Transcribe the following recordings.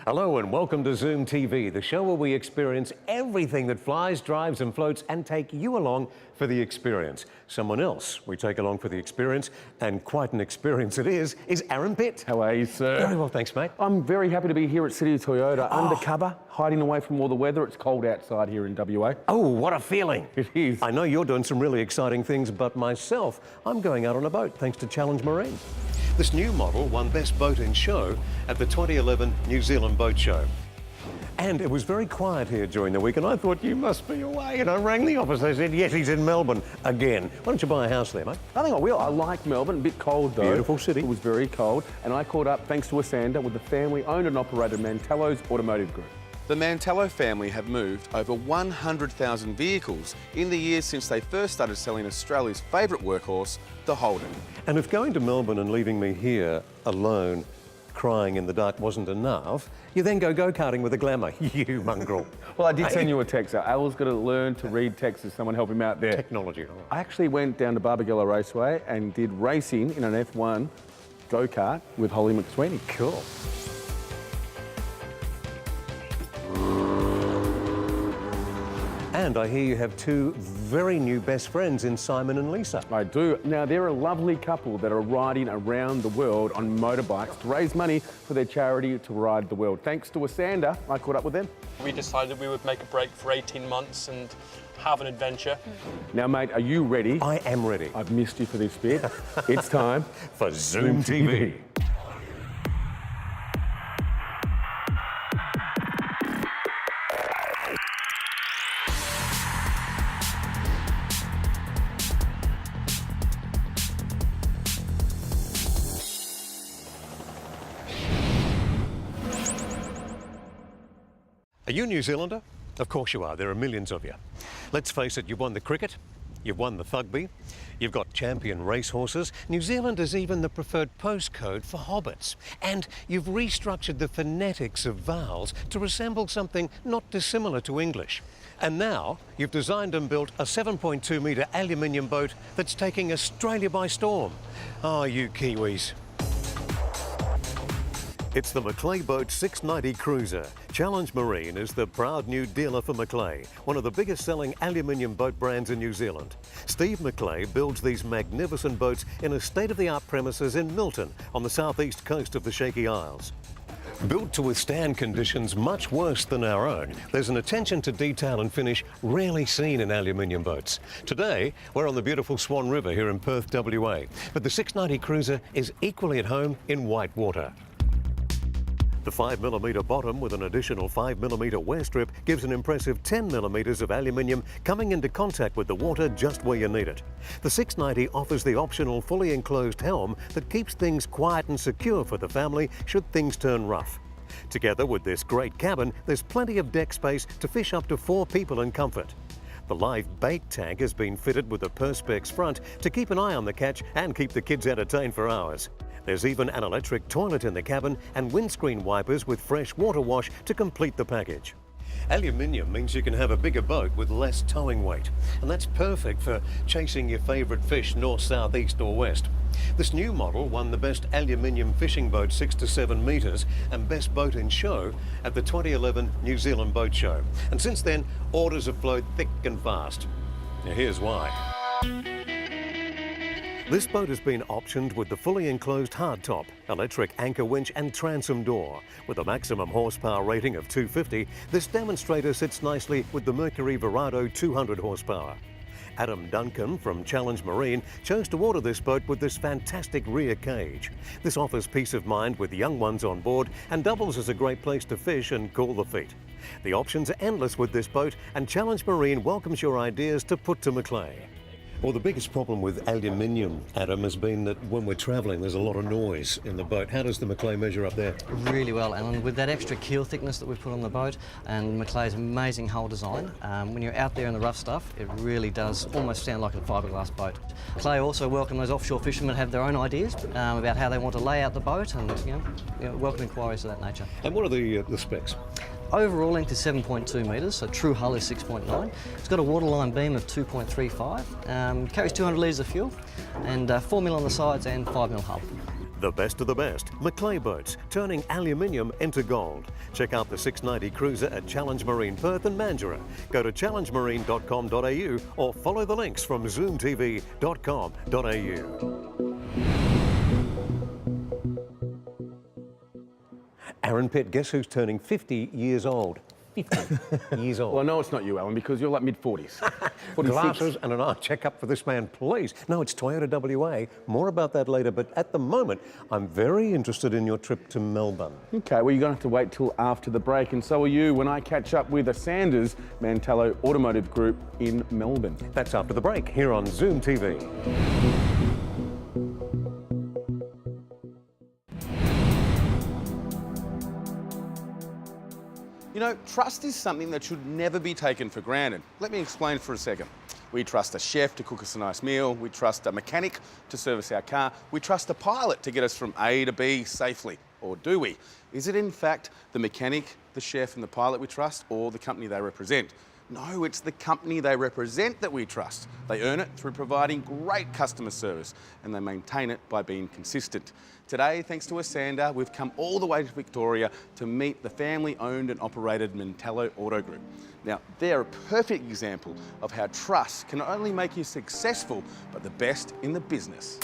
Hello and welcome to Zoom TV, the show where we experience everything that flies, drives and floats and take you along for the experience. Someone else we take along for the experience, and quite an experience it is Aaron Pitt. How are you, sir? Very well, thanks, mate. I'm very happy to be here at City of Toyota, undercover, hiding away from all the weather. It's cold outside here in WA. Oh, what a feeling. It is. I know you're doing some really exciting things, but myself, I'm going out on a boat thanks to Challenge Marine. This new model won Best Boat in Show at the 2011 New Zealand Boat Show. And it was very quiet here during the week, and I thought, you must be away. And I rang the office. They said, yes, he's in Melbourne again. Why don't you buy a house there, mate? I think I will. I like Melbourne. A bit cold, though. Beautiful city. It was very cold. And I caught up, thanks to Esanda, with the family-owned and operated Mantello's Automotive Group. The Mantello family have moved over 100,000 vehicles in the years since they first started selling Australia's favourite workhorse, the Holden. And if going to Melbourne and leaving me here alone, crying in the dark wasn't enough, you then go go-karting with a glamour. You mongrel. Well, I did send you a text. Al's got to learn to read text. There's someone help him out there. Technology. I actually went down to Barbagallo Raceway and did racing in an F1 go-kart with Holly McSweeney. Cool. And I hear you have two very new best friends in Simon and Lisa. I do. Now, they're a lovely couple that are riding around the world on motorbikes to raise money for their charity To Ride the World. Thanks to Esanda, I caught up with them. We decided we would make a break for 18 months and have an adventure. Now, mate, are you ready? I am ready. I've missed you for this bit. It's time for Zoom TV. Are you a New Zealander? Of course you are. There are millions of you. Let's face it, you've won the cricket, you've won the Thugby, you've got champion racehorses. New Zealand is even the preferred postcode for hobbits. And you've restructured the phonetics of vowels to resemble something not dissimilar to English. And now you've designed and built a 7.2 metre aluminium boat that's taking Australia by storm. Oh, you Kiwis. It's the Macleay Boat 690 Cruiser. Challenge Marine is the proud new dealer for Macleay, one of the biggest selling aluminium boat brands in New Zealand. Steve Macleay builds these magnificent boats in a state-of-the-art premises in Milton on the southeast coast of the Shaky Isles. Built to withstand conditions much worse than our own, there's an attention to detail and finish rarely seen in aluminium boats. Today, we're on the beautiful Swan River here in Perth, WA, but the 690 Cruiser is equally at home in white water. The 5mm bottom with an additional 5mm wear strip gives an impressive 10mm of aluminium coming into contact with the water just where you need it. The 690 offers the optional fully enclosed helm that keeps things quiet and secure for the family should things turn rough. Together with this great cabin, there's plenty of deck space to fish up to 4 people in comfort. The live bait tank has been fitted with a Perspex front to keep an eye on the catch and keep the kids entertained for hours. There's even an electric toilet in the cabin and windscreen wipers with fresh water wash to complete the package. Aluminium means you can have a bigger boat with less towing weight, and that's perfect for chasing your favourite fish north, south, east or west. This new model won the Best Aluminium Fishing Boat 6 to 7 metres and Best Boat in Show at the 2011 New Zealand Boat Show. And since then, orders have flowed thick and fast. Now here's why. This boat has been optioned with the fully enclosed hardtop, electric anchor winch and transom door. With a maximum horsepower rating of 250, this demonstrator sits nicely with the Mercury Verado 200 horsepower. Adam Duncan from Challenge Marine chose to order this boat with this fantastic rear cage. This offers peace of mind with young ones on board and doubles as a great place to fish and cool the feet. The options are endless with this boat, and Challenge Marine welcomes your ideas to put to Macleay. Well, the biggest problem with aluminium, Adam, has been that when we're travelling, there's a lot of noise in the boat. How does the Macleay measure up there? Really well, Alan. With that extra keel thickness that we've put on the boat and Macleay's amazing hull design, when you're out there in the rough stuff, it really does almost sound like a fiberglass boat. Macleay also welcome those offshore fishermen to have their own ideas about how they want to lay out the boat, and welcome inquiries of that nature. And what are the specs? Overall length is 7.2 metres, so true hull is 6.9. It's got a waterline beam of 2.35, carries 200 litres of fuel, and 4mm on the sides and 5mm hull. The best of the best, Maclay boats, turning aluminium into gold. Check out the 690 Cruiser at Challenge Marine Perth and Mandurah. Go to challengemarine.com.au or follow the links from zoomtv.com.au. Aaron Pitt, guess who's turning 50 years old? 50 years old. Well, no, it's not you, Alan, because you're like mid-40s. Glasses and an eye checkup for this man, please. No, it's Toyota WA. More about that later, but at the moment, I'm very interested in your trip to Melbourne. Okay, well, you're going to have to wait till after the break, and so are you when I catch up with Esanda's Mantello Automotive Group in Melbourne. That's after the break, here on Zoom TV. You know, trust is something that should never be taken for granted. Let me explain for a second. We trust a chef to cook us a nice meal. We trust a mechanic to service our car. We trust a pilot to get us from A to B safely. Or do we? Is it in fact the mechanic, the chef and the pilot we trust, or the company they represent? No, it's the company they represent that we trust. They earn it through providing great customer service, and they maintain it by being consistent. Today, thanks to Esanda, we've come all the way to Victoria to meet the family-owned and operated Mantello Auto Group. Now, they're a perfect example of how trust can not only make you successful, but the best in the business.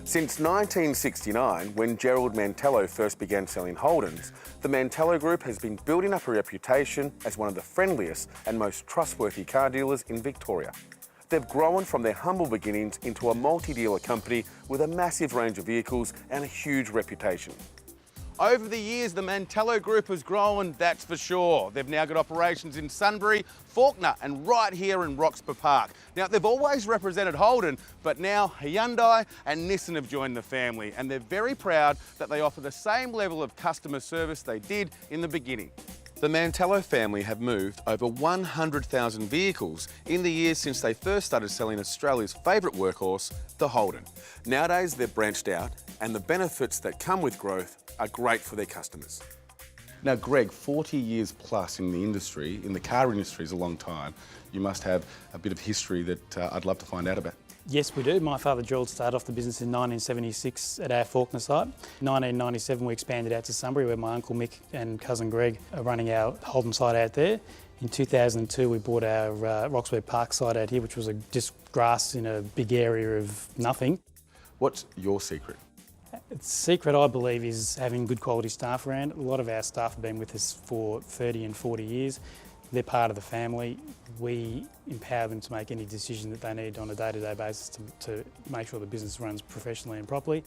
Since 1969, when Gerald Mantello first began selling Holdens, the Mantello Group has been building up a reputation as one of the friendliest and most trustworthy car dealers in Victoria. They've grown from their humble beginnings into a multi-dealer company with a massive range of vehicles and a huge reputation. Over the years, the Mantello Group has grown, that's for sure. They've now got operations in Sunbury, Fawkner and right here in Roxburgh Park. Now, they've always represented Holden, but now Hyundai and Nissan have joined the family, and they're very proud that they offer the same level of customer service they did in the beginning. The Mantello family have moved over 100,000 vehicles in the years since they first started selling Australia's favourite workhorse, the Holden. Nowadays, they've branched out, and the benefits that come with growth are great for their customers. Now, Greg, 40 years plus in the industry, in the car industry is a long time. You must have a bit of history that I'd love to find out about. Yes, we do. My father Gerald started off the business in 1976 at our Fawkner site. In 1997 we expanded out to Sunbury where my uncle Mick and cousin Greg are running our Holden site out there. In 2002 we bought our Roxburgh Park site out here, which was just grass in a big area of nothing. What's your secret? The secret, I believe, is having good quality staff around. A lot of our staff have been with us for 30 and 40 years. They're part of the family. We empower them to make any decision that they need on a day-to-day basis to make sure the business runs professionally and properly.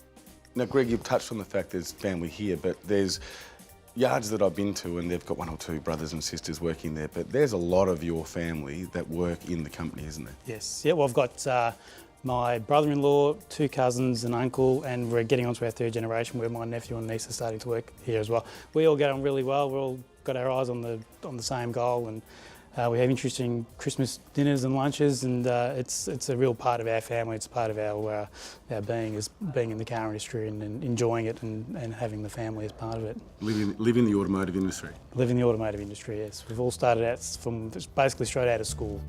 Now, Greg, you've touched on the fact there's family here, but there's yards that I've been to and they've got one or two brothers and sisters working there, but there's a lot of your family that work in the company, isn't there? Yes. Yeah, well, I've got my brother-in-law, two cousins, an uncle, and we're getting on to our third generation where my nephew and niece are starting to work here as well. We all get on really well. We're all got our eyes on the same goal, and we have interesting Christmas dinners and lunches, and it's a real part of our family. It's part of our being as being in the car industry and enjoying it and having the family as part of it. Live in the automotive industry? Live in the automotive industry, yes. We've all started out from basically straight out of school.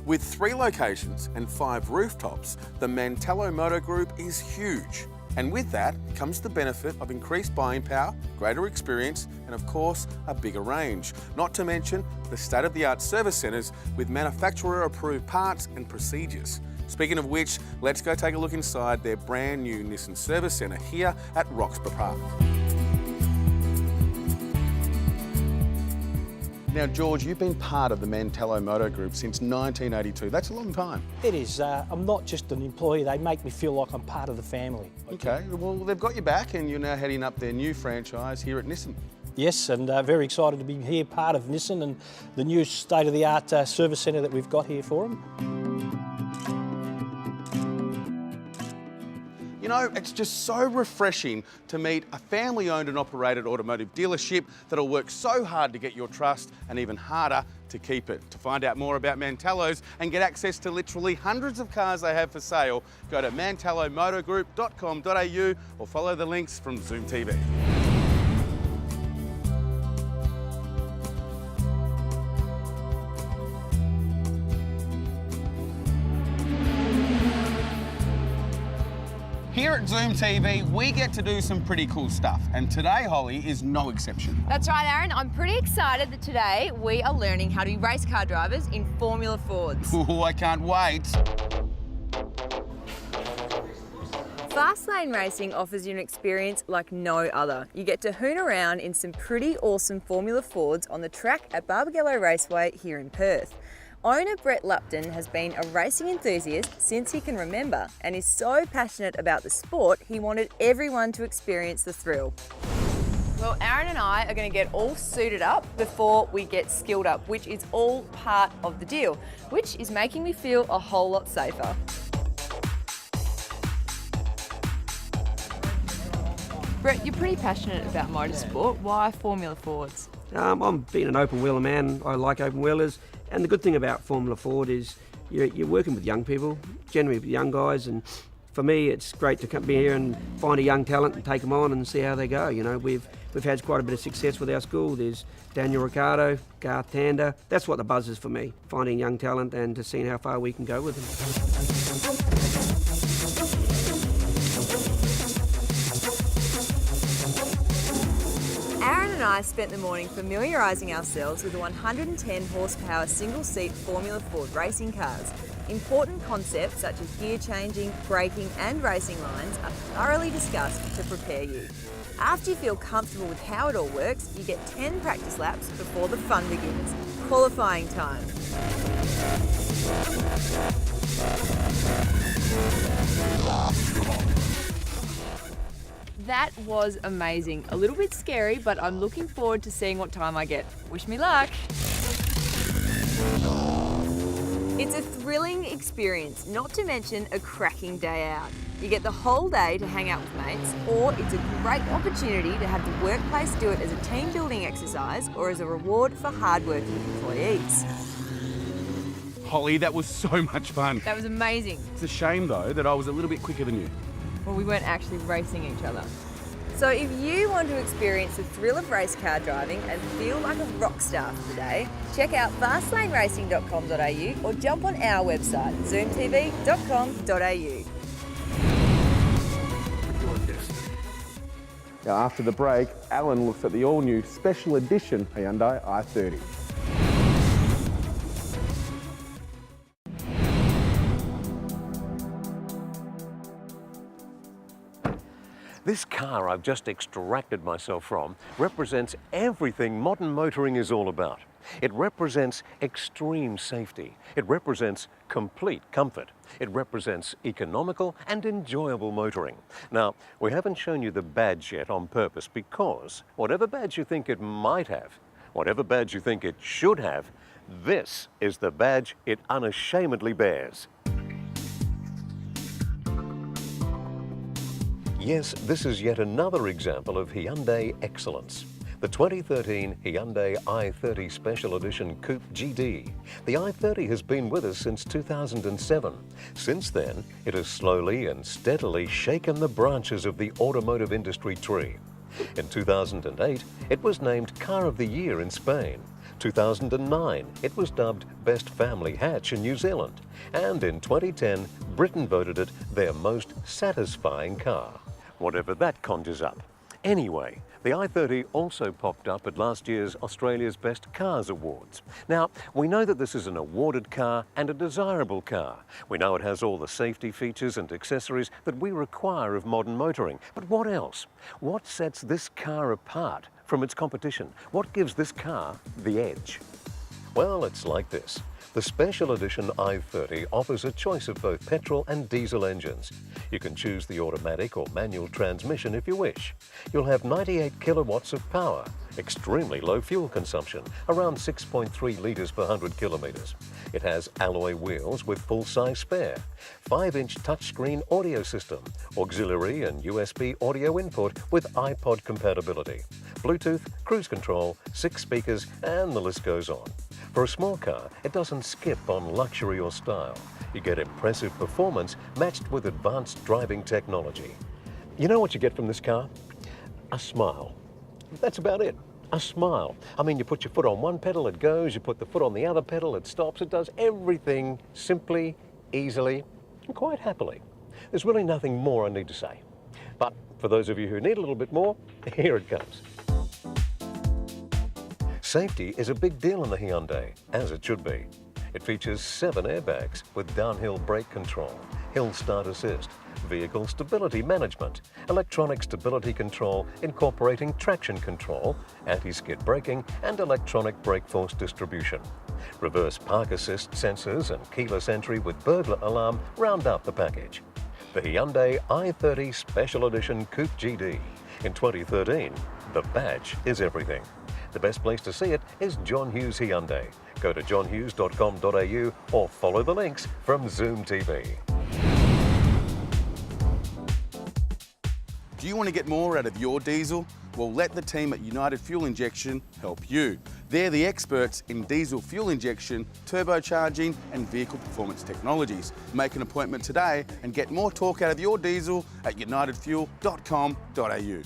With 3 locations and 5 rooftops, the Mantello Motor Group is huge. And with that comes the benefit of increased buying power, greater experience, and of course, a bigger range. Not to mention the state-of-the-art service centres with manufacturer-approved parts and procedures. Speaking of which, let's go take a look inside their brand new Nissan Service Centre here at Roxburgh Park. Now, George, you've been part of the Mantello Motor Group since 1982. That's a long time. It is. I'm not just an employee. They make me feel like I'm part of the family. Okay, well, they've got you back and you're now heading up their new franchise here at Nissan. Yes, and very excited to be here, part of Nissan and the new state-of-the-art service centre that we've got here for them. You know, it's just so refreshing to meet a family-owned and operated automotive dealership that'll work so hard to get your trust and even harder to keep it. To find out more about Mantello's and get access to literally hundreds of cars they have for sale, go to mantellomotorgroup.com.au or follow the links from Zoom TV. Here at Zoom TV, we get to do some pretty cool stuff, and today, Holly, is no exception. That's right, Aaron. I'm pretty excited that today we are learning how to be race car drivers in Formula Fords. Oh, I can't wait. Fastlane Racing offers you an experience like no other. You get to hoon around in some pretty awesome Formula Fords on the track at Barbagallo Raceway here in Perth. Owner Brett Lupton has been a racing enthusiast since he can remember and is so passionate about the sport he wanted everyone to experience the thrill. Well, Aaron and I are going to get all suited up before we get skilled up, which is all part of the deal, which is making me feel a whole lot safer. Brett, you're pretty passionate about motorsport. Why Formula Fords? I'm being an open wheeler man. I like open wheelers. And the good thing about Formula Ford is you're working with young people, generally with young guys, and for me it's great to come here and find a young talent and take them on and see how they go. You know, we've had quite a bit of success with our school. There's Daniel Ricciardo, Garth Tander. That's what the buzz is for me, finding young talent and to seeing how far we can go with them. I spent the morning familiarising ourselves with the 110 horsepower single-seat Formula Ford racing cars. Important concepts such as gear changing, braking and racing lines are thoroughly discussed to prepare you. After you feel comfortable with how it all works, you get 10 practice laps before the fun begins. Qualifying time. That was amazing. A little bit scary, but I'm looking forward to seeing what time I get. Wish me luck. It's a thrilling experience, not to mention a cracking day out. You get the whole day to hang out with mates, or it's a great opportunity to have the workplace do it as a team building exercise or as a reward for hard-working employees. Holly, that was so much fun. That was amazing. It's a shame, though, that I was a little bit quicker than you. Well, we weren't actually racing each other. So if you want to experience the thrill of race car driving and feel like a rock star for the day, check out fastlaneracing.com.au or jump on our website, zoomtv.com.au. Now, after the break, Allan looks at the all-new special edition Hyundai i30. This car I've just extracted myself from represents everything modern motoring is all about. It represents extreme safety. It represents complete comfort. It represents economical and enjoyable motoring. Now, we haven't shown you the badge yet on purpose because whatever badge you think it might have, whatever badge you think it should have, this is the badge it unashamedly bears. Yes, this is yet another example of Hyundai excellence. The 2013 Hyundai i30 Special Edition Coupe GD. The i30 has been with us since 2007. Since then, it has slowly and steadily shaken the branches of the automotive industry tree. In 2008, it was named Car of the Year in Spain. 2009, it was dubbed Best Family Hatch in New Zealand. And in 2010, Britain voted it their most satisfying car. Whatever that conjures up. Anyway, the i30 also popped up at last year's Australia's Best Cars Awards. Now, we know that this is an awarded car and a desirable car. We know it has all the safety features and accessories that we require of modern motoring. But what else? What sets this car apart from its competition? What gives this car the edge? Well, it's like this. The Special Edition i30 offers a choice of both petrol and diesel engines. You can choose the automatic or manual transmission if you wish. You'll have 98 kilowatts of power, extremely low fuel consumption, around 6.3 litres per 100 kilometres. It has alloy wheels with full-size spare, 5-inch touchscreen audio system, auxiliary and USB audio input with iPod compatibility, Bluetooth, cruise control, 6 speakers, and the list goes on. For a small car, it doesn't skip on luxury or style. You get impressive performance matched with advanced driving technology. You know what you get from this car? A smile. That's about it. A smile. I mean, you put your foot on one pedal, it goes. You put the foot on the other pedal, it stops. It does everything simply, easily, and quite happily. There's really nothing more I need to say. But for those of you who need a little bit more, here it comes. Safety is a big deal in the Hyundai, as it should be. It features 7 airbags with downhill brake control, hill start assist, vehicle stability management, electronic stability control incorporating traction control, anti-skid braking and electronic brake force distribution. Reverse park assist sensors and keyless entry with burglar alarm round out the package. The Hyundai i30 Special Edition Coupe GD. In 2013, the badge is everything. The best place to see it is John Hughes Hyundai. Go to johnhughes.com.au or follow the links from Zoom TV. Do you want to get more out of your diesel? Well, let the team at United Fuel Injection help you. They're the experts in diesel fuel injection, turbocharging and vehicle performance technologies. Make an appointment today and get more torque out of your diesel at unitedfuel.com.au.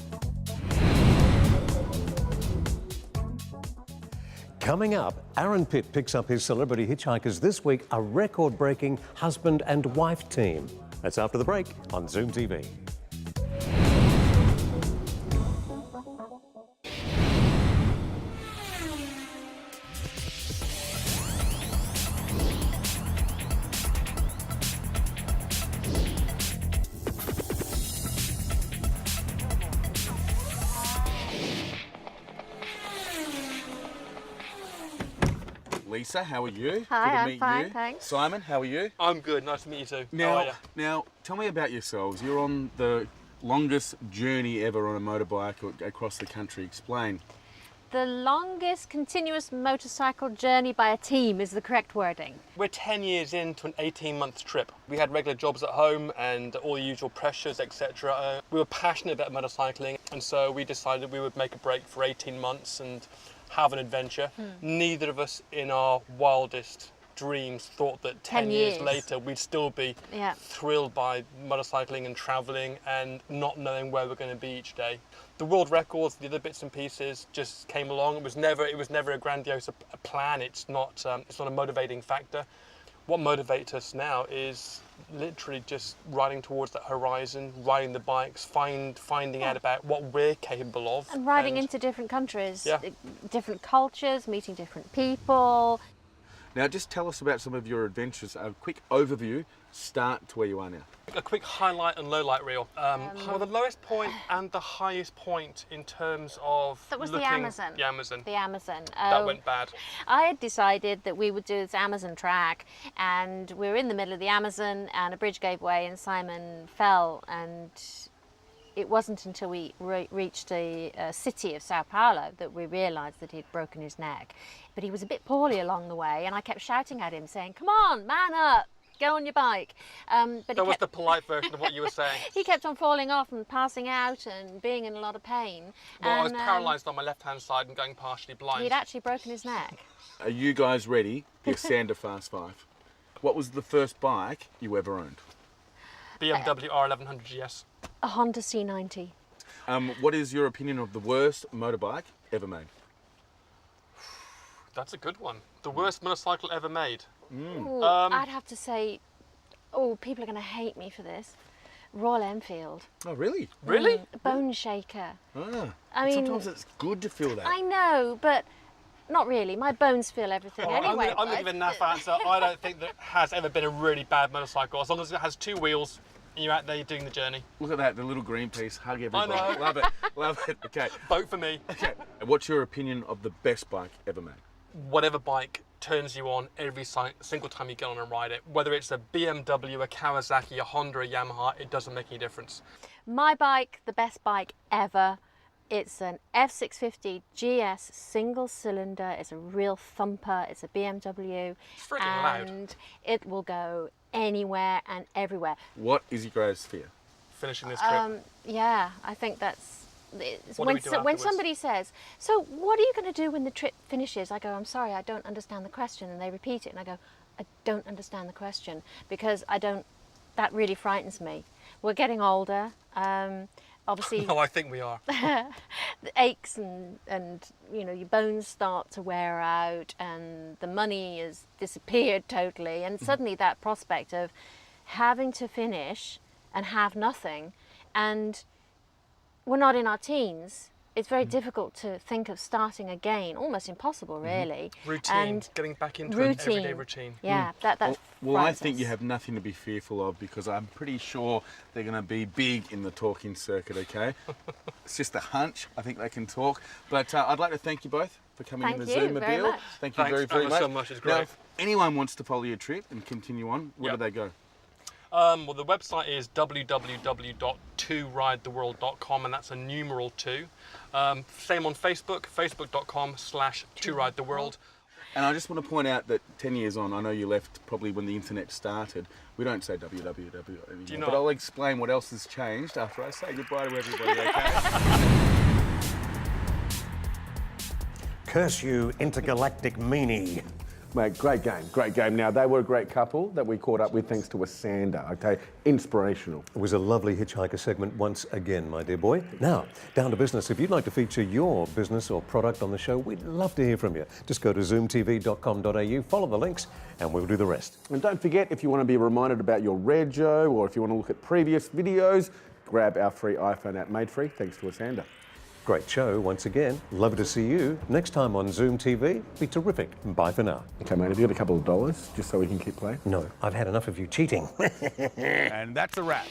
Coming up, Aaron Pitt picks up his Celebrity Hitchhikers this week, a record-breaking husband and wife team. That's after the break on Zoom TV. Lisa, how are you? Hi, Good to I'm meet fine, you. thanks. Simon, how are you? I'm good. Nice to meet you too. How are you? Now, tell me about yourselves. You're on the longest journey ever on a motorbike across the country. Explain. The longest continuous motorcycle journey by a team is the correct wording. We're 10 years into an 18-month trip. We had regular jobs at home and all the usual pressures, etc. We were passionate about motorcycling, and so we decided we would make a break for 18 months and have an adventure. Neither of us in our wildest dreams thought that 10 years later we'd still be thrilled by motorcycling and travelling and not knowing where we're going to be each day. The world records, the other bits and pieces just came along. It was never a grandiose plan. It's not a motivating factor. What motivates us now is literally just riding towards that horizon, riding the bikes, finding out about what we're capable of. And riding into different countries, different cultures, meeting different people. Now, just tell us about some of your adventures. A quick overview, start to where you are now. A quick highlight and lowlight reel. Well, the lowest point and the highest point in terms of That was looking, the Amazon. The Amazon. The Amazon. That went bad. I had decided that we would do this Amazon track, and we were in the middle of the Amazon and a bridge gave way and Simon fell, and it wasn't until we reached the city of Sao Paulo that we realised that he'd broken his neck. But he was a bit poorly along the way, and I kept shouting at him saying, "Come on, man up! Go on your bike." But that was the polite version of what you were saying. He kept on falling off and passing out and being in a lot of pain. Well, and, I was paralysed on my left-hand side and going partially blind. He'd actually broken his neck. Are you guys ready? The Esanda Fast 5. What was the first bike you ever owned? BMW R1100 GS. A Honda C90. What is your opinion of the worst motorbike ever made? That's a good one. The worst motorcycle ever made. Ooh, I'd have to say, people are going to hate me for this. Royal Enfield. Oh, really? Really? Bone shaker. Ah, I mean, sometimes it's good to feel that. I know, but not really. My bones feel everything anyway. I'm going to give a naff answer. I don't think there has ever been a really bad motorcycle. As long as it has 2 wheels and you're out there doing the journey. Look at that, the little green piece. Hug everybody. I know. Love it. Love it. Okay. Vote for me. Okay. What's your opinion of the best bike ever made? Whatever bike turns you on every single time you get on and ride it. Whether it's a BMW, a Kawasaki, a Honda, a Yamaha, it doesn't make any difference. My bike, the best bike ever. It's an F650 GS single cylinder. It's a real thumper. It's a BMW. It's freaking loud. And it will go anywhere and everywhere. What is your greatest fear? Finishing this trip. Yeah, I think that's... When somebody says, "So what are you going to do when the trip finishes?" I go, "I'm sorry, I don't understand the question." And they repeat it and I go, "I don't understand the question," because that really frightens me. We're getting older. Obviously, No, I think we are. the aches and your bones start to wear out and the money has disappeared totally, and suddenly that prospect of having to finish and have nothing, and we're not in our teens, it's very difficult to think of starting again, almost impossible really. Routine, And getting back into an everyday routine. Yeah, that Well, I frightens think us. you have nothing to be fearful of because I'm pretty sure they're going to be big in the talking circuit, okay? It's just a hunch. I think they can talk. But I'd like to thank you both for coming in the Thank you Zoom very Mobile. much. Thank you Thanks very so much. It's Now, great. if anyone wants to follow your trip and continue on, where do they go? Well, the website is www.2ridetheworld.com, and that's a numeral 2. Same on Facebook, facebook.com/2ridetheworld. And I just want to point out that 10 years on, I know you left probably when the internet started. We don't say www anymore. Do you not? But I'll explain what else has changed after I say goodbye to everybody, okay? Curse you, intergalactic meanie. Mate, great game. Now, they were a great couple that we caught up with thanks to Esanda, okay? Inspirational. It was a lovely hitchhiker segment once again, my dear boy. Now, down to business. If you'd like to feature your business or product on the show, we'd love to hear from you. Just go to zoomtv.com.au, follow the links, and we'll do the rest. And don't forget, if you want to be reminded about your rego or if you want to look at previous videos, grab our free iPhone app made free thanks to Esanda. Great show once again. Love to see you next time on Zoom TV. Be terrific. Bye for now. Okay, mate, have you got a couple of dollars just so we can keep playing? No, I've had enough of you cheating. And that's a wrap.